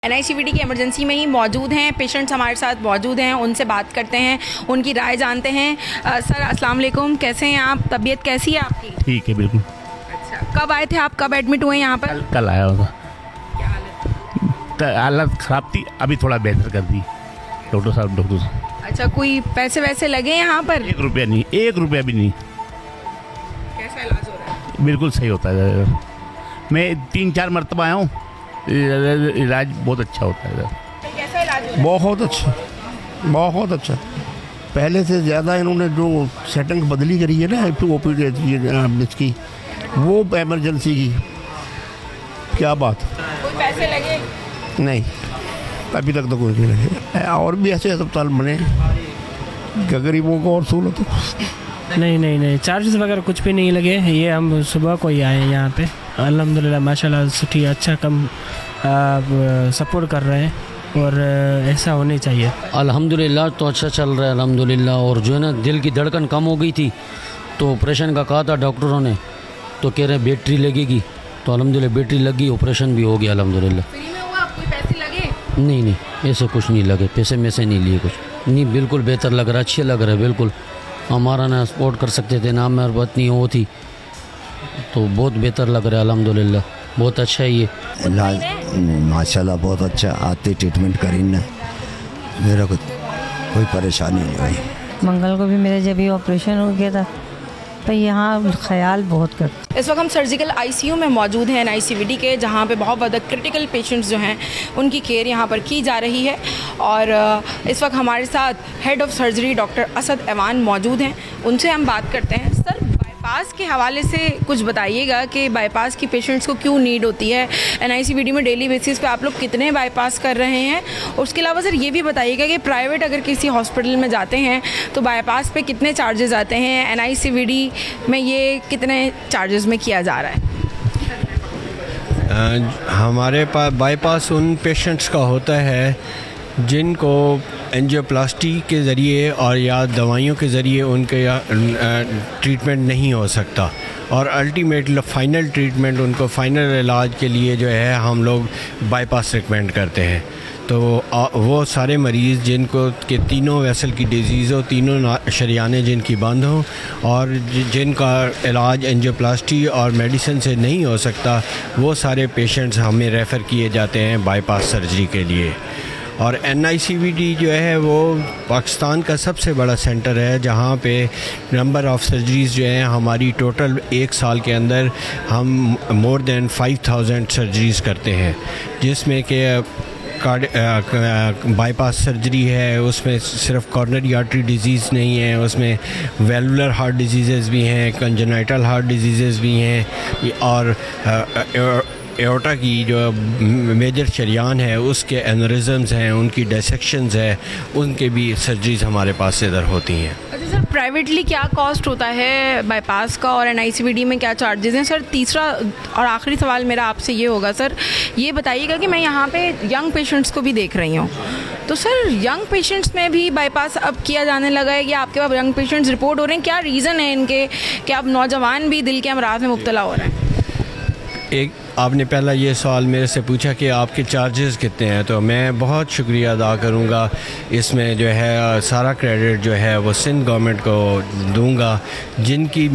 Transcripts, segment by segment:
NICVD की emergency में ही मौजूद हैं पेशेंट्स, हमारे साथ मौजूद हैं, उनसे बात करते हैं, उनकी राय जानते हैं। सर अस्सलाम वालेकुम, कैसे हैं आप? तबीयत कैसी है आपकी? ठीक है, बिल्कुल। अच्छा, कब आए थे आप? कब एडमिट हुए यहाँ पर? कल आया होगा। क्या हालत? हालत खराब थी, अभी थोड़ा बेहतर कर दी डॉक्टर साहब। अच्छा, कोई पैसे वैसे लगे यहाँ पर? 1 रुपया नहीं, 1 रुपया भी नहीं। कैसा इलाज हो रहा है? बिल्कुल सही होता है। मैं 3-4 मरतबा आया हूँ, इलाज बहुत अच्छा होता है। कैसा इलाज हो रहा है? बहुत अच्छा, बहुत अच्छा। पहले से ज़्यादा इन्होंने जो सेटिंग बदली करी है ना OPD इसकी, वो एमरजेंसी की, क्या बात। कोई पैसे लगे? नहीं, अभी तक तो कोई नहीं लगे। और भी ऐसे अस्पताल बने गरीबों को और सहूलत हो। नहीं, चार्जेस वगैरह कुछ भी नहीं लगे। ये हम सुबह को ही आए हैं यहाँ पे, अल्हम्दुलिल्लाह माशाल्लाह सुठी अच्छा कम सपोर्ट कर रहे हैं और ऐसा होने चाहिए। अल्हम्दुलिल्लाह तो अच्छा चल रहा है अल्हम्दुलिल्लाह। और जो है ना, दिल की धड़कन कम हो गई थी तो ऑपरेशन का कहा था डॉक्टरों ने, तो कह रहे हैं बैटरी लगेगी, तो अल्हम्दुलिल्लाह बैटरी लगी, ऑपरेशन भी हो गया अल्हम्दुलिल्लाह। फ्री में हुआ? कोई पैसे लगे? नहीं, ऐसे कुछ नहीं लगे, पैसे में से नहीं लिए कुछ नहीं। बिल्कुल बेहतर लग रहा है, अच्छे लग रहा है बिल्कुल। हमारा ना सपोर्ट कर सकते थे ना, मेरी पत्नी वो थी, तो बहुत बेहतर लग रहा है अल्हम्दुलिल्लाह। बहुत अच्छा है ये इलाज, माशाल्लाह बहुत अच्छा। आते ट्रीटमेंट करी ना, मेरा कोई परेशानी नहीं हुई। मंगल को भी मेरे जब ही ऑपरेशन हो गया था, तो यहाँ ख्याल बहुत कर। इस वक्त हम सर्जिकल ICU में मौजूद हैं NICVD के, जहाँ पे बहुत ज़्यादा क्रिटिकल पेशेंट्स जो हैं उनकी केयर यहाँ पर की जा रही है। और इस वक्त हमारे साथ head of surgery doctor Asad Aiwan मौजूद हैं, उनसे हम बात करते हैं। सर, बाईपास के हवाले से कुछ बताइएगा कि बाईपास की पेशेंट्स को क्यों नीड होती है? NICVD में डेली बेसिस पे आप लोग कितने बाईपास कर रहे हैं? और उसके अलावा सर ये भी बताइएगा कि प्राइवेट अगर किसी हॉस्पिटल में जाते हैं तो बाईपास पे कितने चार्जेस आते हैं? NICVD में ये कितने चार्जेस में किया जा रहा है? हमारे पास बाईपास उन पेशेंट्स का होता है जिनको एंजियोप्लास्टी के ज़रिए और या दवाइयों के ज़रिए उनके ट्रीटमेंट नहीं हो सकता, और अल्टीमेट फाइनल ट्रीटमेंट उनको फाइनल इलाज के लिए जो है हम लोग बाईपास रिकमेंड करते हैं। तो वो सारे मरीज़ जिनको के तीनों वेसल की डिजीज़ हो, तीनों शरियाने जिनकी बंद हों और जिनका इलाज एंजियोप्लास्टी और मेडिसिन से नहीं हो सकता, वो सारे पेशेंट्स हमें रेफ़र किए जाते हैं बाईपास सर्जरी के लिए। और NICVD जो है वो पाकिस्तान का सबसे बड़ा सेंटर है, जहाँ पे नंबर ऑफ़ सर्जरीज़ जो हैं हमारी टोटल 1 साल के अंदर हम मोर देन 5000 सर्जरीज़ करते हैं, जिसमें कि बाईपास सर्जरी है, उसमें सिर्फ कॉर्नरी आर्टरी डिजीज़ नहीं है, उसमें वेलुलर हार्ट डिजीज़ भी हैं, कंजेनाइटल हार्ट डिजीज़ भी हैं, और एओर्टा की जो मेजर शरियान है उसके एनरिज़म्स हैं, उनकी डिसेक्शंस है, उनके भी सर्जरीज़ हमारे पास इधर होती हैं। अच्छा सर, प्राइवेटली क्या कॉस्ट होता है बाईपास का और NICVD में क्या चार्जेस हैं? सर, तीसरा और आखिरी सवाल मेरा आपसे ये होगा, सर ये बताइएगा कि मैं यहाँ पे यंग पेशेंट्स को भी देख रही हूँ, तो सर यंग पेशेंट्स में भी बाईपास अब किया जाने लगा है कि आपके पास यंग पेशेंट्स रिपोर्ट हो रहे हैं? क्या रीज़न है इनके कि अब नौजवान भी दिल के अमराज में मुब्तला हो रहे हैं? एक आपने पहला ये सवाल मेरे से पूछा कि आपके चार्जेस कितने हैं, तो मैं बहुत शुक्रिया अदा करूँगा। इसमें जो है सारा क्रेडिट जो है वो सिंध गवर्नमेंट को दूँगा, जिनकी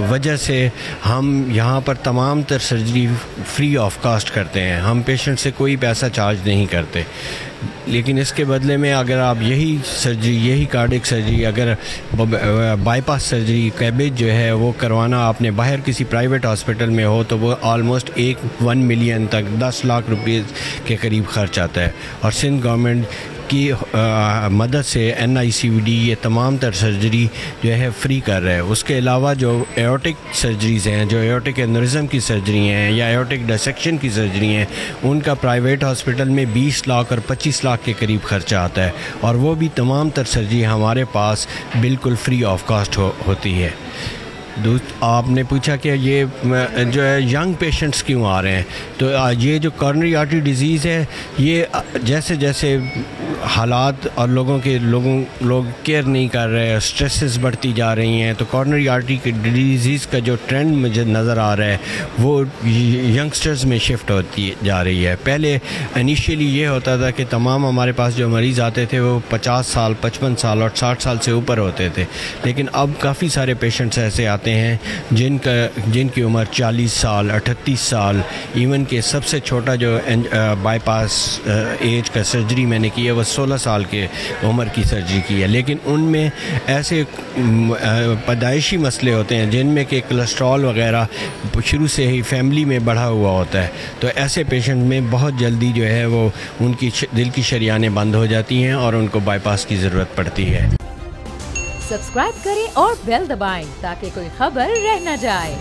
वजह से हम यहाँ पर तमाम तर सर्जरी फ्री ऑफ कॉस्ट करते हैं। हम पेशेंट से कोई पैसा चार्ज नहीं करते, लेकिन इसके बदले में अगर आप यही सर्जरी, यही कार्डियक सर्जरी, अगर बाईपास सर्जरी कैबेज जो है वो करवाना आपने बाहर किसी प्राइवेट हॉस्पिटल में हो, तो वो ऑलमोस्ट 1 मिलियन तक 10 लाख रुपये के करीब खर्च आता है। और सिंध गवर्नमेंट की मदद से NICVD ये तमाम तर सर्जरी जो है फ्री कर रहा है। उसके अलावा जो एओर्टिक सर्जरीज़ हैं, जो एओर्टिक एनरिज़म की सर्जरी हैं या एओर्टिक डिसेक्शन की सर्जरी हैं, उनका प्राइवेट हॉस्पिटल में 20 लाख और 25 लाख के करीब खर्चा आता है, और वो भी तमाम तर सर्जरी हमारे पास बिल्कुल फ्री ऑफ कॉस्ट होती है। आपने पूछा कि ये जो है यंग पेशेंट्स क्यों आ रहे हैं, तो ये जो कॉर्नरी आर्टरी डिज़ीज़ है, ये जैसे जैसे हालात और लोग केयर नहीं कर रहे, स्ट्रेसेस बढ़ती जा रही हैं, तो कॉर्नरी आर्टरी की डिजीज़ का जो ट्रेंड मुझे नज़र आ रहा है वो यंगस्टर्स में शिफ्ट होती जा रही है। पहले इनिशियली ये होता था कि तमाम हमारे पास जो मरीज़ आते थे वो 50 साल, 55 साल और 60 साल से ऊपर होते थे, लेकिन अब काफ़ी सारे पेशेंट्स ऐसे आते हैं जिनकी उम्र 40 साल, 38 साल, इवन के सबसे छोटा जो बाईपास एज का सर्जरी मैंने की है वो 16 साल के उम्र की सर्जरी की है, लेकिन उनमें ऐसे पैदाइशी मसले होते हैं जिनमें कि कोलेस्ट्रॉल वगैरह शुरू से ही फैमिली में बढ़ा हुआ होता है, तो ऐसे पेशेंट में बहुत जल्दी जो है वो उनकी दिल की शरियानें बंद हो जाती हैं और उनको बाईपास की ज़रूरत पड़ती है। सब्सक्राइब करें और बेल दबाएं ताकि कोई खबर रह न जाए।